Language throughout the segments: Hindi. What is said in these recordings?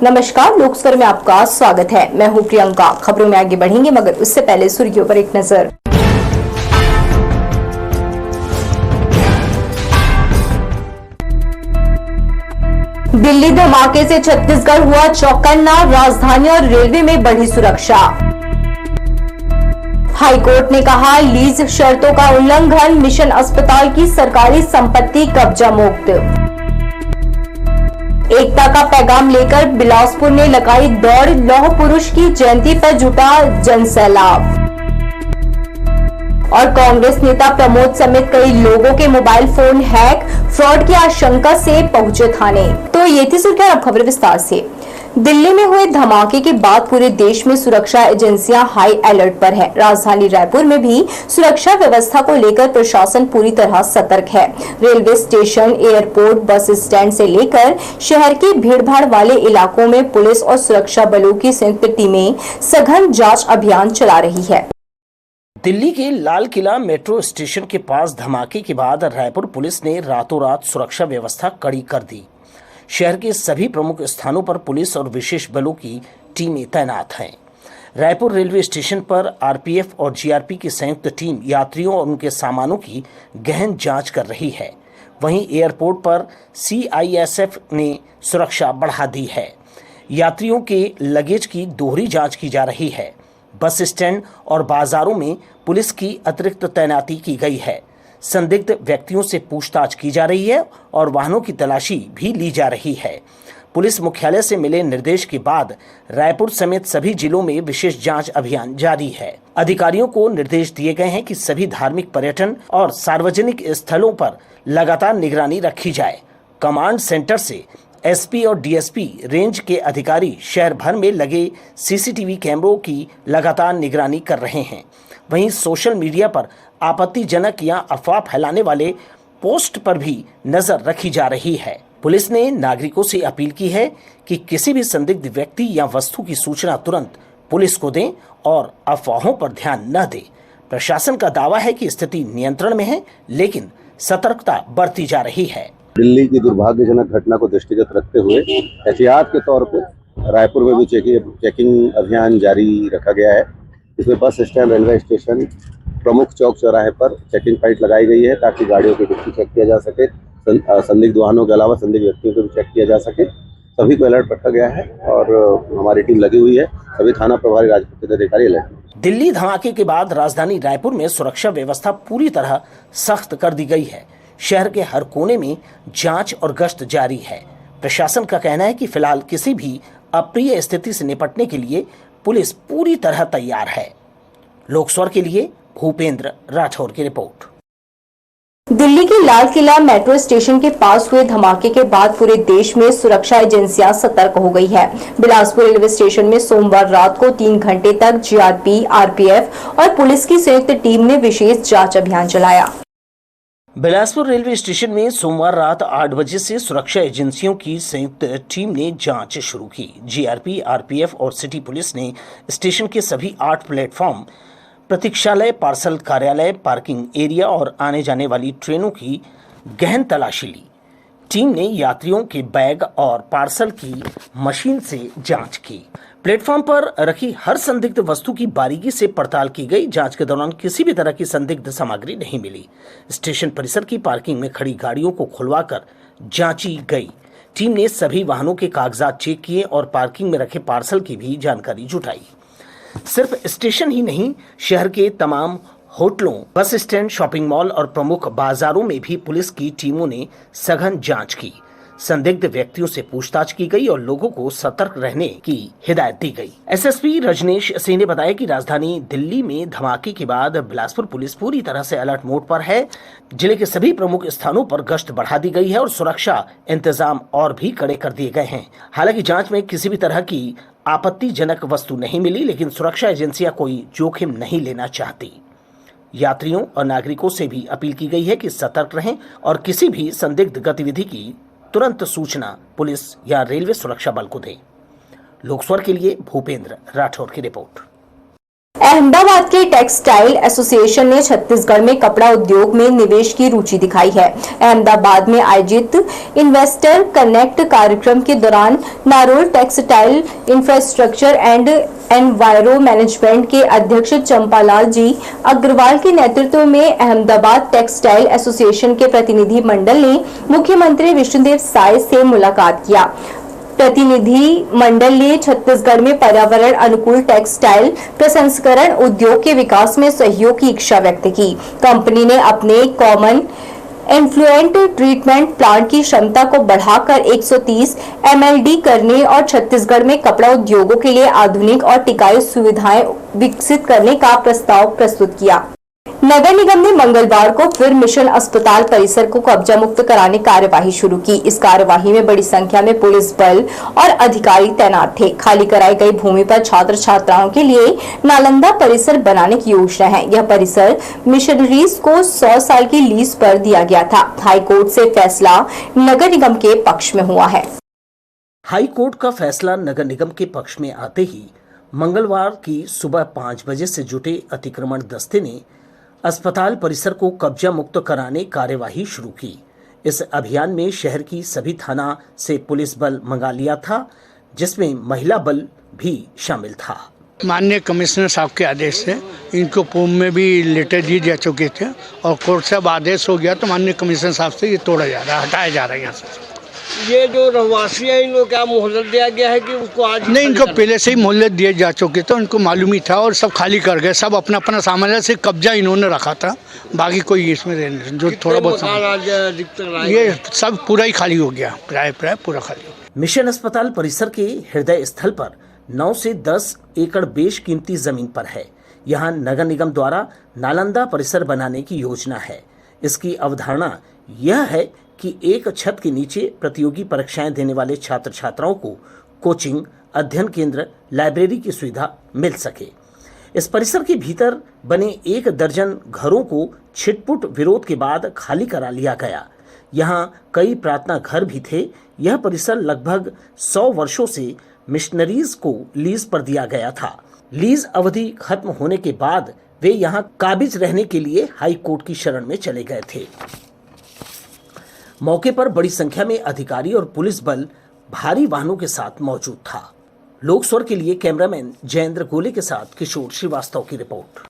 नमस्कार, लोकस्वर में आपका स्वागत है। मैं हूं प्रियंका। खबरों में आगे बढ़ेंगे, मगर उससे पहले सुर्खियों पर एक नजर। दिल्ली धमाके से छत्तीसगढ़ हुआ चौकन्ना, राजधानी और रेलवे में बढ़ी सुरक्षा। हाईकोर्ट ने कहा, लीज शर्तों का उल्लंघन, मिशन अस्पताल की सरकारी संपत्ति कब्जा मुक्त। एकता का पैगाम लेकर बिलासपुर ने लगाई दौड़, लौह पुरुष की जयंती पर जुटा जनसैलाब। और कांग्रेस नेता प्रमोद समेत कई लोगों के मोबाइल फोन हैक, फ्रॉड की आशंका से पहुंचे थाने। तो ये थी सुर्खियां, अब खबर विस्तार से। दिल्ली में हुए धमाके के बाद पूरे देश में सुरक्षा एजेंसियां हाई अलर्ट पर है। राजधानी रायपुर में भी सुरक्षा व्यवस्था को लेकर प्रशासन पूरी तरह सतर्क है। Railway station, airport, bus stand से लेकर शहर के भीड़भाड़ वाले इलाकों में पुलिस और सुरक्षा बलों की संयुक्त टीमें सघन जांच अभियान चला रही है। दिल्ली के लाल किला मेट्रो स्टेशन के पास धमाके के बाद रायपुर पुलिस ने रातों रात सुरक्षा व्यवस्था कड़ी कर दी। शहर के सभी प्रमुख स्थानों पर पुलिस और विशेष बलों की टीमें तैनात हैं। रायपुर रेलवे स्टेशन पर आरपीएफ और जीआरपी की संयुक्त टीम यात्रियों और उनके सामानों की गहन जांच कर रही है। वहीं एयरपोर्ट पर सीआईएसएफ ने सुरक्षा बढ़ा दी है। यात्रियों के लगेज की दोहरी जांच की जा रही है। बस स्टैंड और बाजारों में पुलिस की अतिरिक्त तैनाती की गई है। संदिग्ध व्यक्तियों से पूछताछ की जा रही है और वाहनों की तलाशी भी ली जा रही है। पुलिस मुख्यालय से मिले निर्देश के बाद रायपुर समेत सभी जिलों में विशेष जांच अभियान जारी है। अधिकारियों को निर्देश दिए गए हैं कि सभी धार्मिक, पर्यटन और सार्वजनिक स्थलों पर लगातार निगरानी रखी जाए। कमांड सेंटर से एसपी और डीएसपी रेंज के अधिकारी शहर भर में लगे सीसीटीवी कैमरों की लगातार निगरानी कर रहे हैं। वहीं सोशल मीडिया पर आपत्तिजनक या अफवाह फैलाने वाले पोस्ट पर भी नजर रखी जा रही है। पुलिस ने नागरिकों से अपील की है कि किसी भी संदिग्ध व्यक्ति या वस्तु की सूचना तुरंत पुलिस को दें और अफवाहों पर ध्यान न दें। प्रशासन का दावा है कि स्थिति नियंत्रण में है, लेकिन सतर्कता बरती जा रही है। दिल्ली की दुर्भाग्यजनक घटना को दृष्टिगत रखते हुए एहतियात के तौर पर रायपुर में भी चेकिंग अभियान जारी रखा गया है। इसमें बस स्टैंड, रेलवे स्टेशन, प्रमुख चौक चौराहे पर चेकिंग पॉइंट लगाई गई है ताकि गाड़ियों की डिक्की चेक किया जा सके। संदिग्ध वाहनों के अलावा संदिग्ध व्यक्तियों को भी चेक किया जा सके। सभी को अलर्ट रखा गया है और हमारी टीम लगी हुई है। सभी थाना प्रभारी, राजपूत अधिकारी अलर्ट। दिल्ली धमाके के बाद राजधानी रायपुर में सुरक्षा व्यवस्था पूरी तरह सख्त कर दी गई है। शहर के हर कोने में जांच और गश्त जारी है। प्रशासन का कहना है कि फिलहाल किसी भी अप्रिय स्थिति से निपटने के लिए पुलिस पूरी तरह तैयार है। लोकस्वर के लिए भूपेंद्र राठौर की रिपोर्ट। दिल्ली के लाल किला मेट्रो स्टेशन के पास हुए धमाके के बाद पूरे देश में सुरक्षा एजेंसियां सतर्क हो गई है। बिलासपुर रेलवे स्टेशन में सोमवार रात को 3 घंटे तक जीआरपी, आरपीएफ और पुलिस की संयुक्त टीम ने विशेष जांच अभियान चलाया। बिलासपुर रेलवे स्टेशन में सोमवार रात 8 बजे से सुरक्षा एजेंसियों की संयुक्त टीम ने जांच शुरू की। जीआरपी, आरपीएफ और सिटी पुलिस ने स्टेशन के सभी 8 प्लेटफॉर्म, प्रतीक्षालय, पार्सल कार्यालय, पार्किंग एरिया और आने जाने वाली ट्रेनों की गहन तलाशी ली। टीम ने यात्रियों के बैग और पार्सल की मशीन से जांच की। प्लेटफॉर्म पर रखी हर संदिग्ध वस्तु की बारीकी से पड़ताल की गई। जांच के दौरान किसी भी तरह की संदिग्ध सामग्री नहीं मिली। स्टेशन परिसर की पार्किंग में खड़ी गाड़ियों को खुलवाकर जांची गई। टीम ने सभी वाहनों के कागजात चेक किए और पार्किंग में रखे पार्सल की भी जानकारी जुटाई। सिर्फ स्टेशन ही नहीं, शहर के तमाम होटलों, बस स्टैंड, शॉपिंग मॉल और प्रमुख बाजारों में भी पुलिस की टीमों ने सघन जांच की। संदिग्ध व्यक्तियों से पूछताछ की गई और लोगों को सतर्क रहने की हिदायत दी गई। एसएसपी रजनीश सिंह ने बताया कि राजधानी दिल्ली में धमाके के बाद बिलासपुर पुलिस पूरी तरह से अलर्ट मोड पर है। जिले के सभी प्रमुख स्थानों पर गश्त बढ़ा दी गई है और सुरक्षा इंतजाम और भी कड़े कर दिए गए हैं। हालांकि जांच में किसी भी तरह की आपत्तिजनक वस्तु नहीं मिली, लेकिन सुरक्षा एजेंसियां कोई जोखिम नहीं लेना चाहती। यात्रियों और नागरिकों से भी अपील की गई है कि सतर्क रहें और किसी भी संदिग्ध गतिविधि की तुरंत सूचना पुलिस या रेलवे सुरक्षा बल को दें। लोकस्वर के लिए भूपेंद्र राठौर की रिपोर्ट। अहमदाबाद के टेक्सटाइल एसोसिएशन ने छत्तीसगढ़ में कपड़ा उद्योग में निवेश की रुचि दिखाई है। अहमदाबाद में आयोजित इन्वेस्टर कनेक्ट कार्यक्रम के दौरान Narol textile infrastructure and enviro management के अध्यक्ष चंपालाल जी अग्रवाल के नेतृत्व में अहमदाबाद टेक्सटाइल एसोसिएशन के प्रतिनिधि मंडल ने मुख्यमंत्री विष्णुदेव साय से मुलाकात किया। प्रतिनिधि मंडल ने छत्तीसगढ़ में पर्यावरण अनुकूल टेक्सटाइल प्रसंस्करण उद्योग के विकास में सहयोग की इच्छा व्यक्त की। कंपनी ने अपने कॉमन एफ्लुएंट ट्रीटमेंट प्लांट की क्षमता को बढ़ाकर 130 MLD करने और छत्तीसगढ़ में कपड़ा उद्योगों के लिए आधुनिक और टिकाऊ सुविधाएं विकसित करने का प्रस्ताव प्रस्तुत किया। नगर निगम ने मंगलवार को फिर मिशन अस्पताल परिसर को कब्जा मुक्त कराने कार्यवाही शुरू की। इस कार्यवाही में बड़ी संख्या में पुलिस बल और अधिकारी तैनात थे। खाली कराई गई भूमि पर छात्र छात्राओं के लिए नालंदा परिसर बनाने की योजना है। यह परिसर मिशनरीज को 100 साल की लीज पर दिया गया था। हाई कोर्ट से फैसला नगर निगम के पक्ष में हुआ है। हाई कोर्ट का फैसला नगर निगम के पक्ष में आते ही मंगलवार की सुबह 5 बजे से जुटे अतिक्रमण दस्ते ने अस्पताल परिसर को कब्जा मुक्त कराने कार्यवाही शुरू की। इस अभियान में शहर की सभी थाना से पुलिस बल मंगा लिया था, जिसमें महिला बल भी शामिल था। माननीय कमिश्नर साहब के आदेश से इनको पूर्व में भी लेटर दिए जा चुके थे और कोर्ट से अब आदेश हो गया तो माननीय कमिश्नर साहब से ये तोड़ा जा रहा है, हटाया जा रहा है यहाँ से। ये जो रहवासी है इनको क्या मोहलत दिया गया है कि उसको आज नहीं, इनको पहले से ही मोहलत दिए जा चुके थे, उनको मालूम ही था और सब खाली कर गए। सब अपना अपना सामान से कब्जा इन्होंने रखा था, बाकी कोई इसमें जो थोड़ा बहुत ये सब पूरा ही खाली हो गया, प्राय पूरा खाली हो गया। मिशन अस्पताल परिसर के हृदय स्थल पर 9 से 10 एकड़ बेशकीमती जमीन पर है। यहाँ नगर निगम द्वारा नालंदा परिसर बनाने की योजना है। इसकी अवधारणा यह है कि एक छत के नीचे प्रतियोगी परीक्षाएं देने वाले छात्र छात्राओं को कोचिंग, अध्ययन केंद्र, लाइब्रेरी की सुविधा मिल सके। इस परिसर के भीतर बने 1 दर्जन घरों को छिटपुट विरोध के बाद खाली करा लिया गया। यहाँ कई प्रार्थना घर भी थे। यह परिसर लगभग 100 वर्षों से मिशनरीज को लीज पर दिया गया था। लीज अवधि खत्म होने के बाद वे यहाँ काबिज रहने के लिए हाई कोर्ट की शरण में चले गए थे। मौके पर बड़ी संख्या में अधिकारी और पुलिस बल भारी वाहनों के साथ मौजूद था। लोक स्वर के लिए कैमरामैन जयेंद्र गोले के साथ किशोर श्रीवास्तव की report.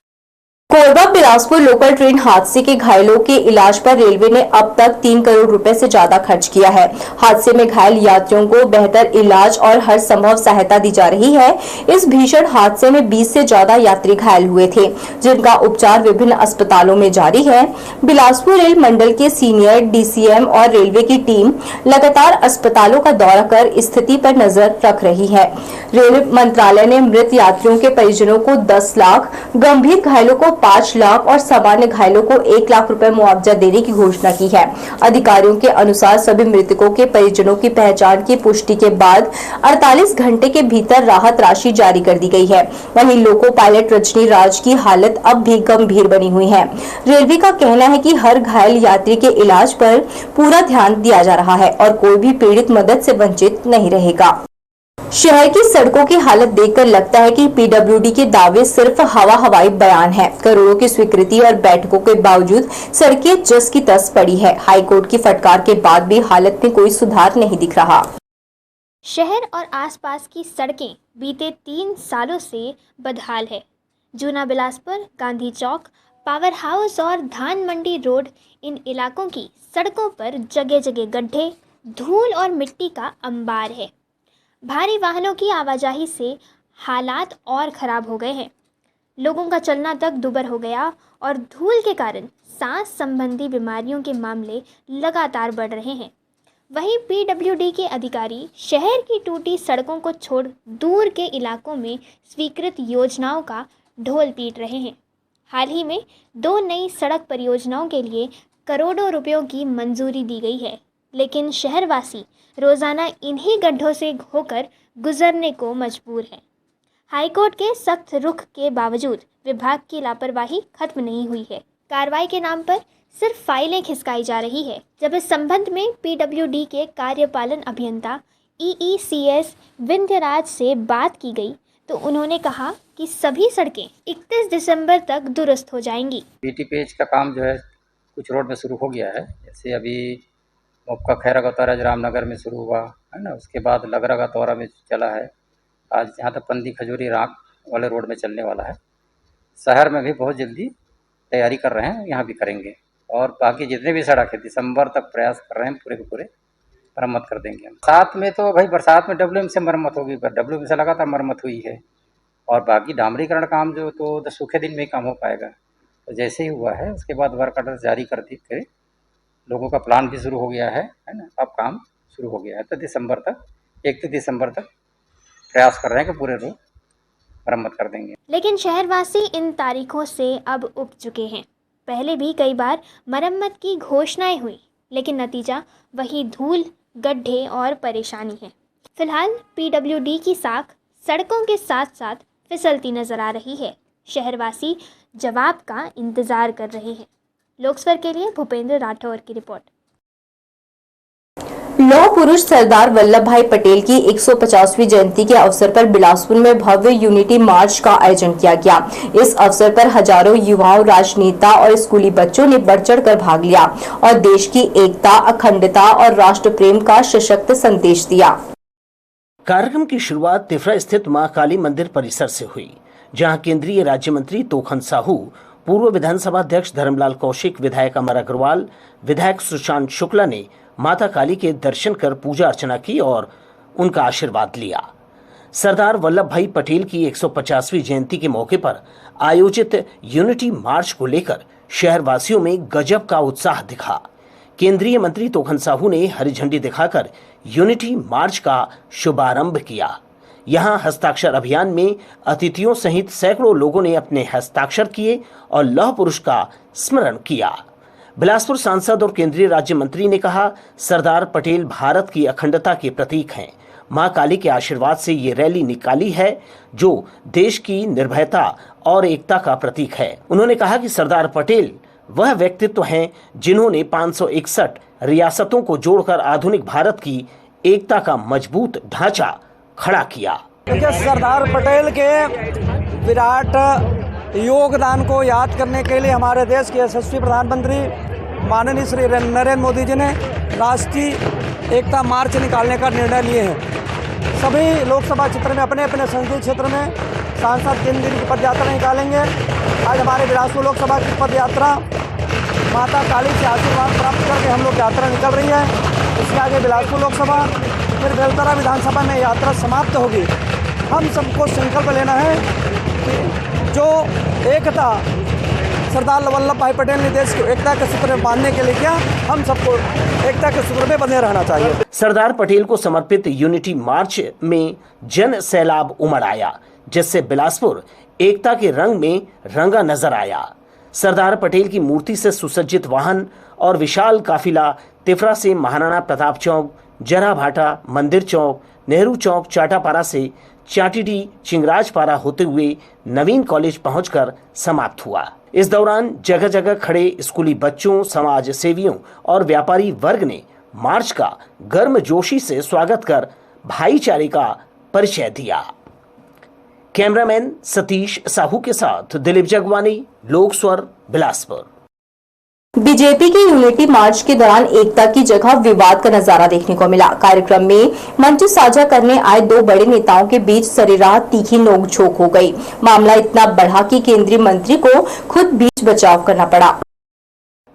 Korba Bilaspur local train हादसे के घायलों के इलाज पर रेलवे ने अब तक 3 करोड़ रुपए से ज्यादा खर्च किया है। हादसे में घायल यात्रियों को बेहतर इलाज और हर संभव सहायता दी जा रही है। इस भीषण हादसे में 20 से ज्यादा यात्री घायल हुए थे, जिनका उपचार विभिन्न अस्पतालों में जारी है। बिलासपुर रेल मंडल के सीनियर DCM और रेलवे की टीम लगातार अस्पतालों का दौरा कर स्थिति पर नजर रख रही है। रेल मंत्रालय ने मृत यात्रियों के परिजनों को 10 लाख, गंभीर घायलों को 5 लाख और सामान्य घायलों को 1 लाख रुपए मुआवजा देने की घोषणा की है। अधिकारियों के अनुसार सभी मृतकों के परिजनों की पहचान की पुष्टि के बाद 48 घंटे के भीतर राहत राशि जारी कर दी गई है। वहीं लोको पायलट रजनी राज की हालत अब भी गंभीर बनी हुई है। रेलवे का कहना है कि हर घायल यात्री के इलाज पर पूरा ध्यान दिया जा रहा है और कोई भी पीड़ित मदद से वंचित नहीं रहेगा। शहर की सड़कों की हालत देखकर लगता है कि PWD के दावे सिर्फ हवाई बयान है। करोड़ों की स्वीकृति और बैठकों के बावजूद सड़कें जस की तस पड़ी है। हाईकोर्ट की फटकार के बाद भी हालत में कोई सुधार नहीं दिख रहा। शहर और आसपास की सड़कें बीते 3 सालों से बदहाल है। जूना बिलासपुर, गांधी चौक, पावर हाउस और धान मंडी रोड, इन इलाकों की सड़कों पर जगह जगह गड्ढे, धूल और मिट्टी का अंबार है। भारी वाहनों की आवाजाही से हालात और ख़राब हो गए हैं। लोगों का चलना तक दुभर हो गया और धूल के कारण सांस संबंधी बीमारियों के मामले लगातार बढ़ रहे हैं। वहीं PWD के अधिकारी शहर की टूटी सड़कों को छोड़ दूर के इलाकों में स्वीकृत योजनाओं का ढोल पीट रहे हैं। हाल ही में 2 नई सड़क परियोजनाओं के लिए करोड़ों रुपयों की मंजूरी दी गई है, लेकिन शहरवासी रोज़ाना इन्हीं गड्ढों से होकर गुजरने को मजबूर हैं। हाईकोर्ट के सख्त रुख के बावजूद विभाग की लापरवाही खत्म नहीं हुई है। कार्रवाई के नाम पर सिर्फ फाइलें खिसकाई जा रही है। जब इस संबंध में PWD के कार्यपालन अभियंता EECS विंध्यराज से बात की गई तो उन्होंने कहा कि सभी सड़कें 31 दिसंबर तक दुरुस्त हो जाएंगी। बीटी पेज का काम जो है कुछ रोड में शुरू हो गया है। जैसे अभी मोपका खैरा गौताराज रामनगर में शुरू हुआ है ना, उसके बाद लगरा गौतारा में चला है, आज यहाँ तक पंदी खजूरी राख वाले रोड में चलने वाला है। शहर में भी बहुत जल्दी तैयारी कर रहे हैं, यहाँ भी करेंगे। और बाकी जितने भी सड़क है दिसंबर तक प्रयास कर रहे हैं, पूरे के पूरे मरम्मत कर देंगे। बरसात में तो भाई बरसात में WM से मरम्मत होगी, पर WM से लगातार मरम्मत हुई है। और बाकी डामरीकरण काम जो तो सूखे दिन में ही काम हो पाएगा। तो जैसे ही हुआ है उसके बाद वर्क ऑर्डर जारी कर दी थे, लोगों का प्लान भी शुरू हो गया है ना, अब काम शुरू हो गया है। तो दिसंबर तक 31 दिसंबर तक प्रयास कर रहे हैं कि पूरे रोड मरम्मत कर देंगे। लेकिन शहरवासी इन तारीखों से अब उब चुके हैं। पहले भी कई बार मरम्मत की घोषणाएं हुई, लेकिन नतीजा वही धूल, गड्ढे और परेशानी है। फिलहाल PWD की साख सड़कों के साथ साथ फिसलती नजर आ रही है। शहरवासी जवाब का इंतजार कर रहे हैं। लोकस्वर के लिए भूपेंद्र राठौर की रिपोर्ट। लौह पुरुष सरदार वल्लभ भाई पटेल की 150वीं जयंती के अवसर पर बिलासपुर में भव्य यूनिटी मार्च का आयोजन किया गया। इस अवसर पर हजारों युवाओं, राजनेता और स्कूली बच्चों ने बढ़ चढ़कर भाग लिया और देश की एकता, अखंडता और राष्ट्र प्रेम का सशक्त संदेश दिया। कार्यक्रम की शुरुआत तिफरा स्थित मां काली मंदिर परिसर से हुई, जहां केंद्रीय राज्य मंत्री तोखन साहू, पूर्व विधानसभा अध्यक्ष धर्मलाल कौशिक, विधायक अमर अग्रवाल, विधायक सुशांत शुक्ला ने माता काली के दर्शन कर पूजा अर्चना की और उनका आशीर्वाद लिया। सरदार वल्लभ भाई पटेल की 150वीं जयंती के मौके पर आयोजित यूनिटी मार्च को लेकर शहरवासियों में गजब का उत्साह दिखा। केंद्रीय मंत्री तोखन साहू ने हरी झंडी दिखाकर यूनिटी मार्च का शुभारंभ किया। यहां हस्ताक्षर अभियान में अतिथियों सहित सैकड़ों लोगों ने अपने हस्ताक्षर किए और लौह पुरुष का स्मरण किया। बिलासपुर सांसद और केंद्रीय राज्य मंत्री ने कहा, सरदार पटेल भारत की अखंडता के प्रतीक हैं। मां काली के आशीर्वाद से ये रैली निकाली है जो देश की निर्भयता और एकता का प्रतीक है। उन्होंने कहा कि सरदार पटेल वह व्यक्तित्व हैं जिन्होंने 561 रियासतों को जोड़कर आधुनिक भारत की एकता का मजबूत ढांचा खड़ा किया। देखिए, सरदार पटेल के विराट योगदान को याद करने के लिए हमारे देश के यशस्वी प्रधानमंत्री माननीय श्री नरेंद्र मोदी जी ने राष्ट्रीय एकता मार्च निकालने का निर्णय लिए हैं। सभी लोकसभा क्षेत्र में अपने अपने संसदीय क्षेत्र में सांसद 3 दिन की पद यात्रा निकालेंगे। आज हमारे बिलासपुर लोकसभा की पद यात्रा माता काली से आशीर्वाद प्राप्त करके हम लोग यात्रा निकल रही है। इसके आगे बिलासपुर लोकसभा, फिर बेलतरा विधानसभा में यात्रा समाप्त होगी। हम सबको संकल्प लेना है कि जो एकता सरदार वल्लभ भाई पटेल ने देश को एकता के सूत्र में बांधने के लिए किया, हम सबको एकता के सूत्र में बंधे रहना चाहिए। सरदार पटेल को समर्पित यूनिटी मार्च में जन सैलाब उमड़ आया, जिससे बिलासपुर एकता के रंग में रंगा नजर आया। सरदार पटेल की मूर्ति से सुसज्जित वाहन और विशाल काफिला तिफरा से महाराणा प्रताप चौक, जरा भाटा, मंदिर चौक, नेहरू चौक, चाटापारा से चाटीडी, चिंगराजपारा होते हुए नवीन कॉलेज पहुंचकर समाप्त हुआ। इस दौरान जगह जगह खड़े स्कूली बच्चों, समाज सेवियों और व्यापारी वर्ग ने मार्च का गर्मजोशी से स्वागत कर भाईचारे का परिचय दिया। कैमरामैन सतीश साहू के साथ दिलीप जगवानी, लोक स्वर, बिलासपुर। बीजेपी के यूनिटी मार्च के दौरान एकता की जगह विवाद का नजारा देखने को मिला। कार्यक्रम में मंच साझा करने आए 2 बड़े नेताओं के बीच सरेराह तीखी नोकझोंक हो गई। मामला इतना बढ़ा कि केंद्रीय मंत्री को खुद बीच बचाव करना पड़ा।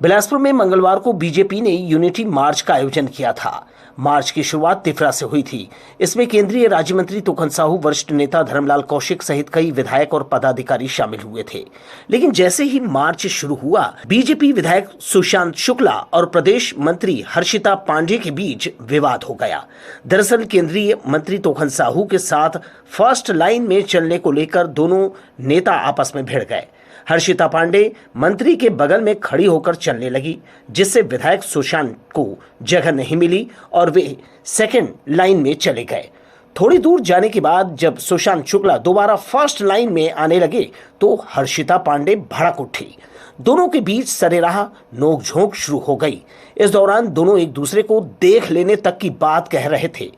बिलासपुर में मंगलवार को बीजेपी ने यूनिटी मार्च का आयोजन किया था। मार्च की शुरुआत तिफरा से हुई थी। इसमें केंद्रीय राज्य मंत्री तोखन साहू, वरिष्ठ नेता धर्मलाल कौशिक सहित कई विधायक और पदाधिकारी शामिल हुए थे। लेकिन जैसे ही मार्च शुरू हुआ, बीजेपी विधायक सुशांत शुक्ला और प्रदेश मंत्री हर्षिता पांडे के बीच विवाद हो गया। दरअसल केंद्रीय मंत्री तोखन साहू के साथ फर्स्ट लाइन में चलने को लेकर दोनों नेता आपस में भिड़ गए। हर्षिता पांडे मंत्री के बगल में खड़ी होकर चलने लगी, जिससे विधायक सुशांत को जगह नहीं मिली और वे सेकंड लाइन में चले गए। थोड़ी दूर जाने के बाद जब सुशांत शुक्ला दोबारा फर्स्ट लाइन में आने लगे तो हर्षिता पांडे भड़क उठी। दोनों के बीच सरेराह नोकझोंक शुरू हो गई। इस दौरान दोनों एक दूसरे को देख लेने तक की बात कह रहे थे।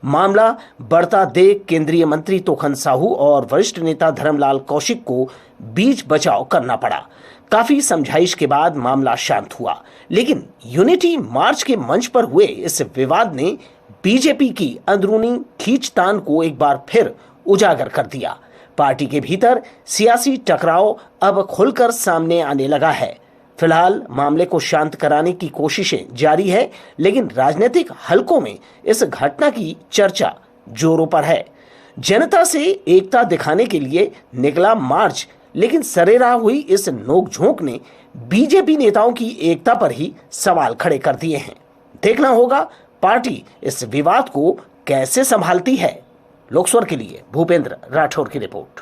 मामला बढ़ता देख केंद्रीय मंत्री तोखन साहू और वरिष्ठ नेता धर्मलाल कौशिक को बीच बचाव करना पड़ा। काफी समझाइश के बाद मामला शांत हुआ, लेकिन यूनिटी मार्च के मंच पर हुए इस विवाद ने बीजेपी की अंदरूनी खींचतान को एक बार फिर उजागर कर दिया। पार्टी के भीतर सियासी टकराव अब खुलकर सामने आने लगा है। फिलहाल मामले को शांत कराने की कोशिशें जारी है, लेकिन राजनीतिक हलकों में इस घटना की चर्चा जोरों पर है। जनता से एकता दिखाने के लिए निकला मार्च, लेकिन सरेराह हुई इस नोकझोंक ने बीजेपी नेताओं की एकता पर ही सवाल खड़े कर दिए हैं। देखना होगा पार्टी इस विवाद को कैसे संभालती है। लोकस्वर के लिए भूपेंद्र राठौर की रिपोर्ट।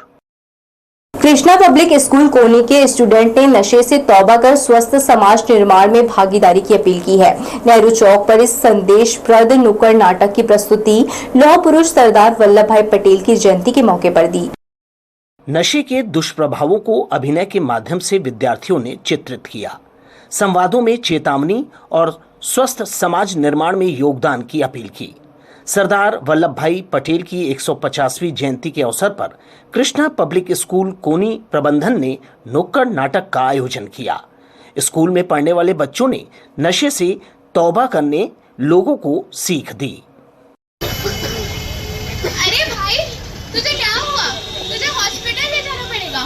कृष्णा पब्लिक स्कूल कोनी के स्टूडेंट ने नशे से तौबा कर स्वस्थ समाज निर्माण में भागीदारी की अपील की है। नेहरू चौक पर इस संदेशप्रद नुक्कड़ नाटक की प्रस्तुति लौह पुरुष सरदार वल्लभ भाई पटेल की जयंती के मौके पर दी। नशे के दुष्प्रभावों को अभिनय के माध्यम से विद्यार्थियों ने चित्रित किया। संवादों में चेतावनी और स्वस्थ समाज निर्माण में योगदान की अपील की। सरदार वल्लभ भाई पटेल की 150वीं जयंती के अवसर पर कृष्णा पब्लिक स्कूल कोनी प्रबंधन ने नुक्कड़ नाटक का आयोजन किया। स्कूल में पढ़ने वाले बच्चों ने नशे से तौबा करने लोगों को सीख दी। अरे भाई, तुझे क्या हुआ? तुझे हॉस्पिटल ले जाना पड़ेगा।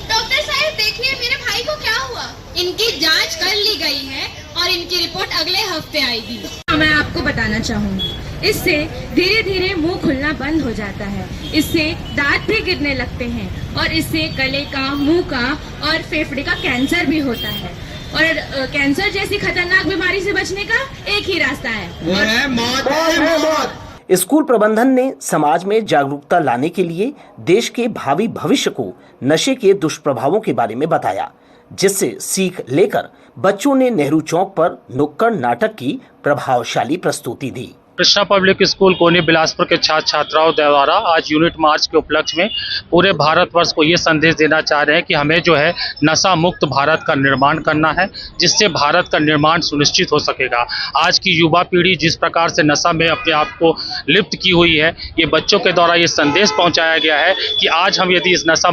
डॉक्टर साहब देखिए, मेरे भाई को क्या हुआ? इनकी जांच कर ली गई है और इनकी रिपोर्ट अगले हफ्ते आएगी। मैं आपको बताना चाहूँगी, इससे धीरे धीरे मुंह खुलना बंद हो जाता है, इससे दांत भी गिरने लगते हैं और इससे गले का, मुंह का और फेफड़े का कैंसर भी होता है। और कैंसर जैसी खतरनाक बीमारी से बचने का एक ही रास्ता है, वो है मौत। स्कूल प्रबंधन ने समाज में जागरूकता लाने के लिए देश के भावी भविष्य को नशे के दुष्प्रभावों के बारे में बताया, जिससे सीख लेकर बच्चों ने नेहरू चौक पर नुक्कड़ नाटक की प्रभावशाली प्रस्तुति दी। कृष्णा पब्लिक स्कूल कोनी बिलासपुर के छात्र छात्राओं द्वारा आज यूनिट मार्च के उपलक्ष्य में पूरे भारतवर्ष को ये संदेश देना चाह रहे हैं कि हमें जो है नशा मुक्त भारत का निर्माण करना है, जिससे भारत का निर्माण सुनिश्चित हो सकेगा। आज की युवा पीढ़ी जिस प्रकार से नशा में अपने आप को लिप्त की हुई है, ये बच्चों के द्वारा ये संदेश पहुँचाया गया है कि आज हम यदि इस नशा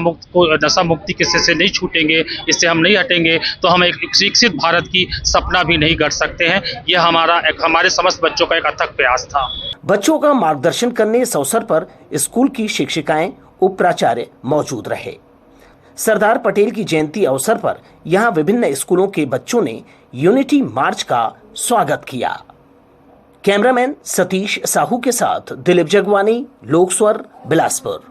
मुक्ति के से नहीं छूटेंगे, इससे हम नहीं हटेंगे, तो हम एक विकसित भारत की सपना भी नहीं गढ़ सकते हैं। यह हमारे समस्त बच्चों का एक अथक प्रयास था। बच्चों का मार्गदर्शन करने इस अवसर पर स्कूल की शिक्षिकाएं, उप प्राचार्य मौजूद रहे। सरदार पटेल की जयंती अवसर पर यहां विभिन्न स्कूलों के बच्चों ने यूनिटी मार्च का स्वागत किया। कैमरामैन सतीश साहू के साथ दिलीप जगवानी, लोकस्वर, बिलासपुर।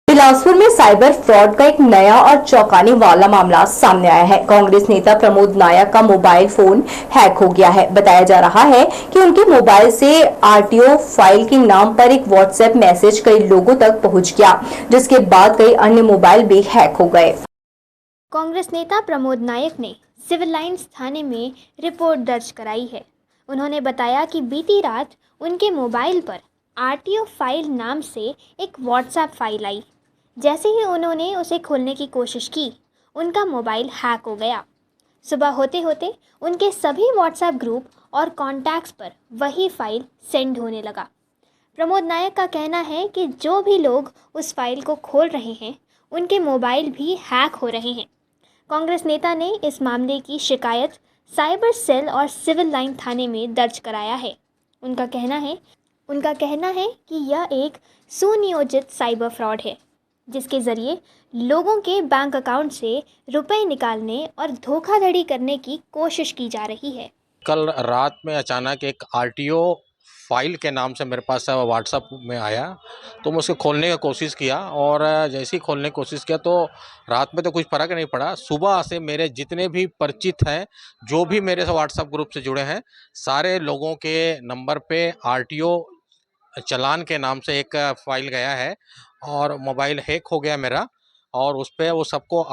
बिलासपुर में साइबर फ्रॉड का एक नया और चौंकाने वाला मामला सामने आया है। कांग्रेस नेता प्रमोद नायक का मोबाइल फोन हैक हो गया है। बताया जा रहा है कि उनके मोबाइल से आरटीओ फाइल के नाम पर एक व्हाट्सएप मैसेज कई लोगों तक पहुंच गया, जिसके बाद कई अन्य मोबाइल भी हैक हो गए। कांग्रेस नेता प्रमोद नायक ने सिविल लाइन्स थाने में रिपोर्ट दर्ज कराई है। उन्होंने बताया कि बीती रात उनके मोबाइल पर आरटीओ फाइल नाम से एक व्हाट्सएप फाइल आई। जैसे ही उन्होंने उसे खोलने की कोशिश की, उनका मोबाइल हैक हो गया। सुबह होते होते उनके सभी व्हाट्सएप ग्रुप और कॉन्टैक्ट्स पर वही फाइल सेंड होने लगा। प्रमोद नायक का कहना है कि जो भी लोग उस फाइल को खोल रहे हैं, उनके मोबाइल भी हैक हो रहे हैं। कांग्रेस नेता ने इस मामले की शिकायत साइबर सेल और सिविल लाइन थाने में दर्ज कराया है। उनका कहना है कि यह एक सुनियोजित साइबर फ्रॉड है, जिसके ज़रिए लोगों के बैंक अकाउंट से रुपए निकालने और धोखाधड़ी करने की कोशिश की जा रही है। कल रात में अचानक एक आरटीओ फाइल के नाम से मेरे पास व्हाट्सएप में आया, तो मैं उसको खोलने की कोशिश किया और जैसे ही खोलने की कोशिश किया तो रात में तो कुछ फर्क नहीं पड़ा। सुबह से मेरे जितने भी परिचित हैं, जो भी मेरे से व्हाट्सएप ग्रुप से जुड़े हैं, सारे लोगों के नंबर पे आरटीओ चालान के नाम से एक फाइल गया है और मोबाइल हैक हो गया मेरा, और उस पर वो सबको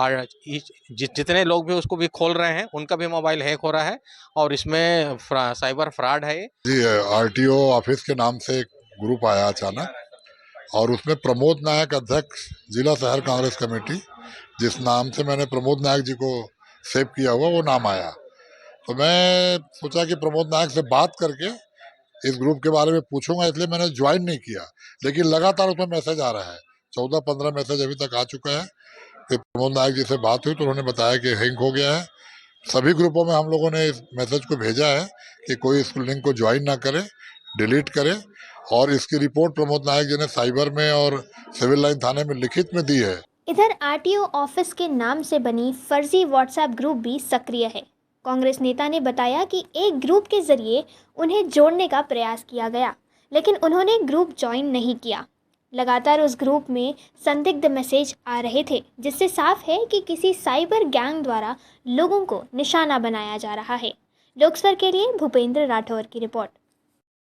जितने लोग भी उसको भी खोल रहे हैं, उनका भी मोबाइल हैक हो रहा है और इसमें साइबर फ्रॉड है। जी, आरटीओ ऑफिस के नाम से एक ग्रुप आया अचानक और उसमें प्रमोद नायक अध्यक्ष जिला शहर कांग्रेस कमेटी जिस नाम से मैंने प्रमोद नायक जी को सेव किया हुआ वो नाम आया। तो मैं सोचा कि प्रमोद नायक से बात करके इस ग्रुप के बारे में पूछूंगा, इसलिए मैंने ज्वाइन नहीं किया। लेकिन लगातार उसमें मैसेज आ रहा है, 14-15 मैसेज अभी तक आ चुका है कि प्रमोद नायक जी से बात हुई तो उन्होंने बताया कि हैंग हो गया है। सभी ग्रुपों में हम लोगों ने इस मैसेज को भेजा है कि कोई इस लिंक को ज्वाइन ना करे, डिलीट करे। और इसकी रिपोर्ट प्रमोद नायक जी ने साइबर में और सिविल लाइन थाने में लिखित में दी है। इधर आरटीओ ऑफिस के नाम से बनी फर्जी व्हाट्सएप ग्रुप भी सक्रिय है। कांग्रेस नेता ने बताया कि एक ग्रुप के जरिए उन्हें जोड़ने का प्रयास किया गया, लेकिन उन्होंने ग्रुप ज्वाइन नहीं किया। लगातार उस ग्रुप में संदिग्ध मैसेज आ रहे थे, जिससे साफ है कि किसी साइबर गैंग द्वारा लोगों को निशाना बनाया जा रहा है। लोकसभा के लिए भूपेंद्र राठौर की रिपोर्ट।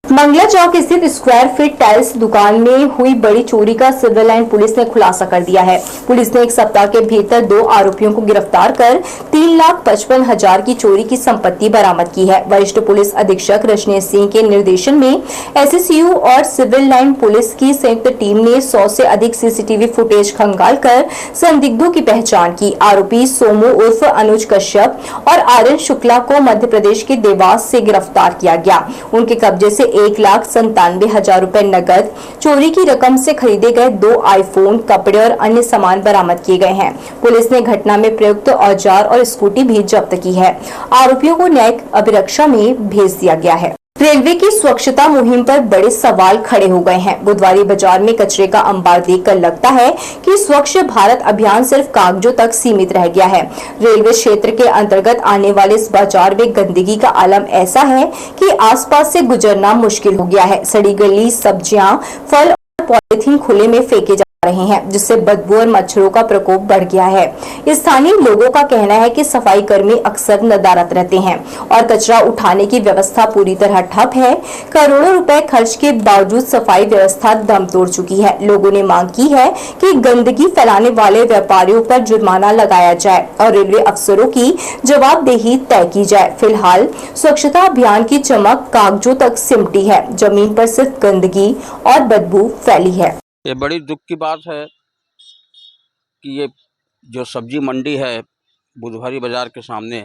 मंगला चौक स्थित स्क्वायर फीट टाइल्स दुकान में हुई बड़ी चोरी का सिविल लाइन पुलिस ने खुलासा कर दिया है। पुलिस ने एक सप्ताह के भीतर 2 आरोपियों को गिरफ्तार कर 3,55,000 की चोरी की संपत्ति बरामद की है। वरिष्ठ पुलिस अधीक्षक रजनीश सिंह के निर्देशन में एसएसयू और सिविल लाइन पुलिस की संयुक्त टीम ने 100 से अधिक सीसीटीवी फुटेज खंगालकर संदिग्धों की पहचान की। आरोपी सोमू उर्फ अनुज कश्यप और आर्यन शुक्ला को मध्य प्रदेश के देवास से गिरफ्तार किया गया। उनके कब्जे से 1,97,000 रुपए नकद, चोरी की रकम से खरीदे गए 2 आईफोन, कपड़े और अन्य सामान बरामद किए गए हैं। पुलिस ने घटना में प्रयुक्त औजार और स्कूटी भी जब्त की है। आरोपियों को न्यायिक अभिरक्षा में भेज दिया गया है। रेलवे की स्वच्छता मुहिम पर बड़े सवाल खड़े हो गए हैं। बुधवारी बाजार में कचरे का अंबार देखकर लगता है कि स्वच्छ भारत अभियान सिर्फ कागजों तक सीमित रह गया है। रेलवे क्षेत्र के अंतर्गत आने वाले इस बाजार में गंदगी का आलम ऐसा है कि आसपास से गुजरना मुश्किल हो गया है। सड़ी गली सब्जियां, फल और पॉलिथीन खुले में फेंके जा रहे हैं, जिससे बदबू और मच्छरों का प्रकोप बढ़ गया है। स्थानीय लोगों का कहना है कि सफाई कर्मी अक्सर नदारद रहते हैं और कचरा उठाने की व्यवस्था पूरी तरह ठप है। करोड़ों रुपए खर्च के बावजूद सफाई व्यवस्था दम तोड़ चुकी है। लोगों ने मांग की है कि गंदगी फैलाने वाले व्यापारियों पर जुर्माना लगाया जाए और रेलवे अफसरों की जवाबदेही तय की जाए। फिलहाल स्वच्छता अभियान की चमक कागजों तक सिमटी है, जमीन पर सिर्फ गंदगी और बदबू फैली है। ये बड़ी दुख की बात है कि ये जो सब्जी मंडी है बुधवारी बाज़ार के सामने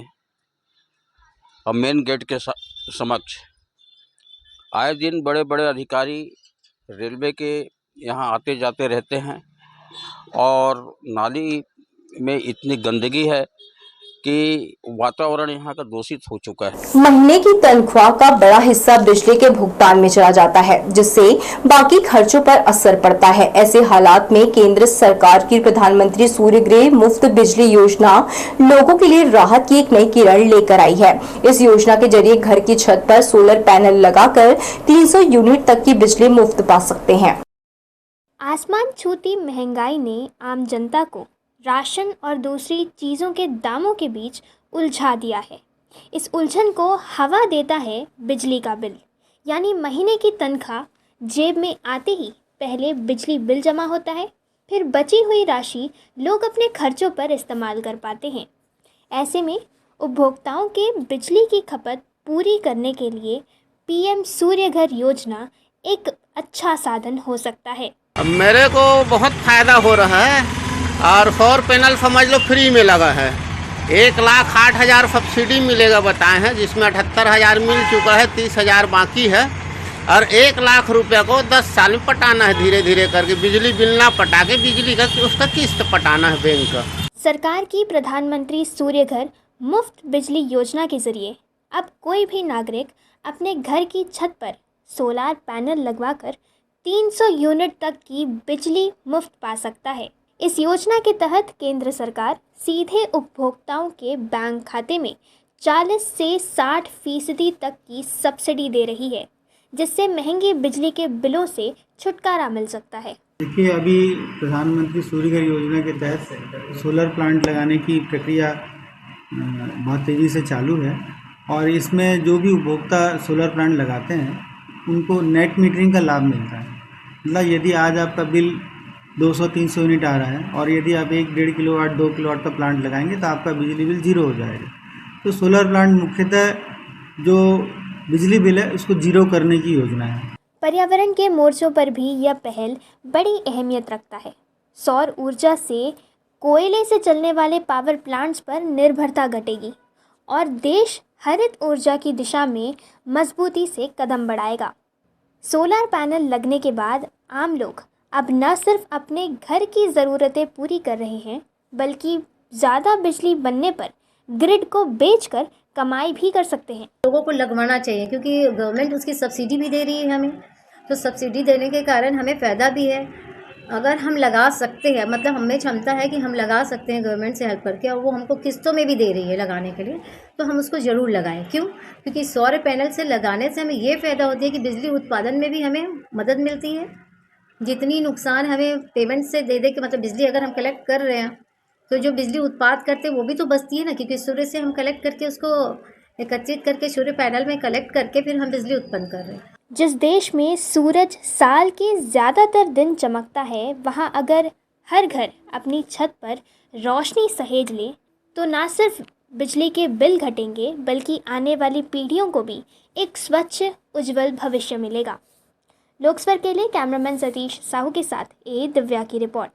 और मेन गेट के समक्ष आए दिन बड़े बड़े अधिकारी रेलवे के यहाँ आते जाते रहते हैं और नाली में इतनी गंदगी है कि वातावरण यहाँ का दूषित हो चुका है। महीने की तनख्वाह का बड़ा हिस्सा बिजली के भुगतान में चला जाता है, जिससे बाकी खर्चों पर असर पड़ता है। ऐसे हालात में केंद्र सरकार की प्रधानमंत्री सूर्यगृह मुफ्त बिजली योजना लोगों के लिए राहत की एक नई किरण लेकर आई है। इस योजना के जरिए घर की छत पर सोलर पैनल लगाकर 300 यूनिट तक की बिजली मुफ्त पा सकते हैं। आसमान छूती महंगाई ने आम जनता को राशन और दूसरी चीज़ों के दामों के बीच उलझा दिया है। इस उलझन को हवा देता है बिजली का बिल, यानी महीने की तनख्वाह जेब में आते ही पहले बिजली बिल जमा होता है, फिर बची हुई राशि लोग अपने खर्चों पर इस्तेमाल कर पाते हैं। ऐसे में उपभोक्ताओं के बिजली की खपत पूरी करने के लिए पीएम सूर्य घर योजना एक अच्छा साधन हो सकता है। मेरे को बहुत फायदा हो रहा है और सौर पैनल समझ लो फ्री में लगा है। 1,08,000 सब्सिडी मिलेगा बताए हैं, जिसमें 78,000 मिल चुका है, 30,000 बाकी है और 1,00,000 रुपये को 10 साल में पटाना है, धीरे धीरे करके बिजली बिल ना पटा के बिजली का उसका किस्त पटाना है बैंक का। सरकार की प्रधानमंत्री सूर्य घर मुफ्त बिजली योजना के जरिए अब कोई भी नागरिक अपने घर की छत पर सोलर पैनल लगवाकर 300 यूनिट तक की बिजली मुफ्त पा सकता है। इस योजना के तहत केंद्र सरकार सीधे उपभोक्ताओं के बैंक खाते में 40 से 60% तक की सब्सिडी दे रही है, जिससे महंगे बिजली के बिलों से छुटकारा मिल सकता है। देखिए, अभी प्रधानमंत्री सूर्य घर योजना के तहत सोलर प्लांट लगाने की प्रक्रिया बहुत तेज़ी से चालू है और इसमें जो भी उपभोक्ता सोलर प्लांट लगाते हैं उनको नेट मीटरिंग का लाभ मिलता है। मतलब यदि आज आपका बिल 200-300 यूनिट आ रहा है और यदि आप 1-1.5 किलोवाट 2 किलोवाट का प्लांट लगाएंगे तो आपका बिजली बिल जीरो हो जाएगा। तो सोलर प्लांट मुख्यतः जो बिजली बिल है उसको जीरो करने की योजना है। पर्यावरण के मोर्चों पर भी यह पहल बड़ी अहमियत रखता है। सौर ऊर्जा से कोयले से चलने वाले पावर प्लांट्स पर निर्भरता घटेगी और देश हरित ऊर्जा की दिशा में मजबूती से कदम बढ़ाएगा। सोलर पैनल लगने के बाद आम लोग अब न सिर्फ अपने घर की ज़रूरतें पूरी कर रहे हैं, बल्कि ज़्यादा बिजली बनने पर ग्रिड को बेचकर कमाई भी कर सकते हैं। लोगों को लगवाना चाहिए क्योंकि गवर्नमेंट उसकी सब्सिडी भी दे रही है हमें, तो सब्सिडी देने के कारण हमें फ़ायदा भी है। अगर हम लगा सकते हैं, मतलब हमें क्षमता है कि हम लगा सकते हैं गवर्नमेंट से हेल्प करके, और वो हमको किस्तों में भी दे रही है लगाने के लिए, तो हम उसको ज़रूर लगाएं। क्यों? क्योंकि सौर पैनल से लगाने से हमें ये फ़ायदा होती है कि बिजली उत्पादन में भी हमें मदद मिलती है। जितनी नुकसान हमें पेमेंट से दे के, मतलब बिजली अगर हम कलेक्ट कर रहे हैं तो जो बिजली उत्पाद करते हैं वो भी तो बचती है ना, क्योंकि सूर्य से हम कलेक्ट करके उसको एकत्रित करके सूर्य पैनल में कलेक्ट करके फिर हम बिजली उत्पन्न कर रहे हैं। जिस देश में सूरज साल के ज़्यादातर दिन चमकता है, वहाँ अगर हर घर अपनी छत पर रोशनी सहेज ले तो न सिर्फ बिजली के बिल घटेंगे, बल्कि आने वाली पीढ़ियों को भी एक स्वच्छ उज्जवल भविष्य मिलेगा। लोकस्वर के लिए कैमरामैन सतीश साहू के साथ दिव्या की रिपोर्ट।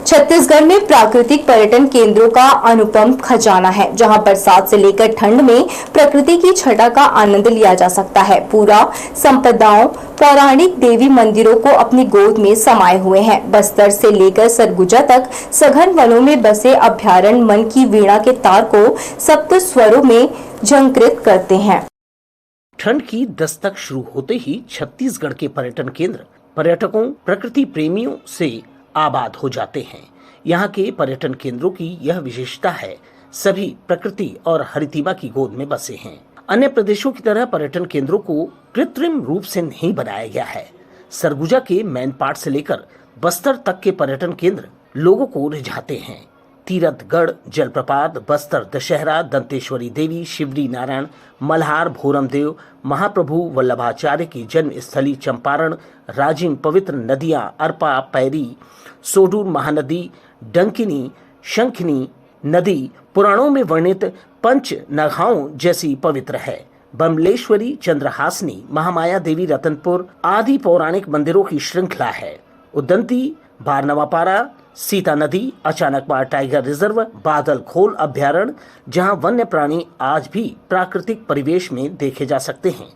छत्तीसगढ़ में प्राकृतिक पर्यटन केंद्रों का अनुपम खजाना है, जहां बरसात से लेकर ठंड में प्रकृति की छटा का आनंद लिया जा सकता है। पूरा संपदाओं पौराणिक देवी मंदिरों को अपनी गोद में समाये हुए हैं। बस्तर से लेकर सरगुजा तक सघन वनों में बसे अभ्यारण्य मन की वीणा के तार को सप्त स्वरों में झंकृत करते हैं। ठंड की दस्तक शुरू होते ही छत्तीसगढ़ के पर्यटन केंद्र पर्यटकों प्रकृति प्रेमियों से आबाद हो जाते हैं। यहाँ के पर्यटन केंद्रों की यह विशेषता है, सभी प्रकृति और हरितिमा की गोद में बसे हैं। अन्य प्रदेशों की तरह पर्यटन केंद्रों को कृत्रिम रूप से नहीं बनाया गया है। सरगुजा के मैनपाट से लेकर बस्तर तक के पर्यटन केंद्र लोगों को रिझाते हैं। तीरथगढ़ जलप्रपात, बस्तर दशहरा, दंतेश्वरी देवी, शिवरी नारायण, मल्हार भोरमदेव, महाप्रभु वल्लभाचार्य की जन्म स्थली चंपारण, राजिम, पवित्र नदियां अरपा, पैरी, सोडूर महानदी, डंकिनी, शंखिनी नदी पुराणों में वर्णित पंच नगाओं जैसी पवित्र है। बमलेश्वरी, चंद्रहासनी, महामाया देवी, रतनपुर आदि पौराणिक मंदिरों की श्रृंखला है। उदंती, बारनवापारा, सीता नदी, अचानकमार टाइगर रिजर्व, बादल खोल अभ्यारण्य, जहां वन्य प्राणी आज भी प्राकृतिक परिवेश में देखे जा सकते हैं।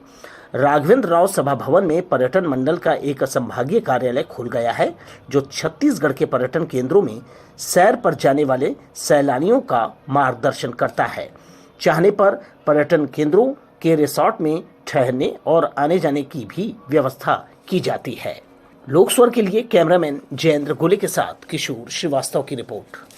राघवेंद्र राव सभा भवन में पर्यटन मंडल का एक संभागीय कार्यालय खुल गया है, जो छत्तीसगढ़ के पर्यटन केंद्रों में सैर पर जाने वाले सैलानियों का मार्गदर्शन करता है। चाहने पर पर्यटन केंद्रों के रिसोर्ट में ठहरने और आने जाने की भी व्यवस्था की जाती है। लोकस्वर के लिए कैमरामैन जयेंद्र गोले के साथ किशोर श्रीवास्तव की रिपोर्ट।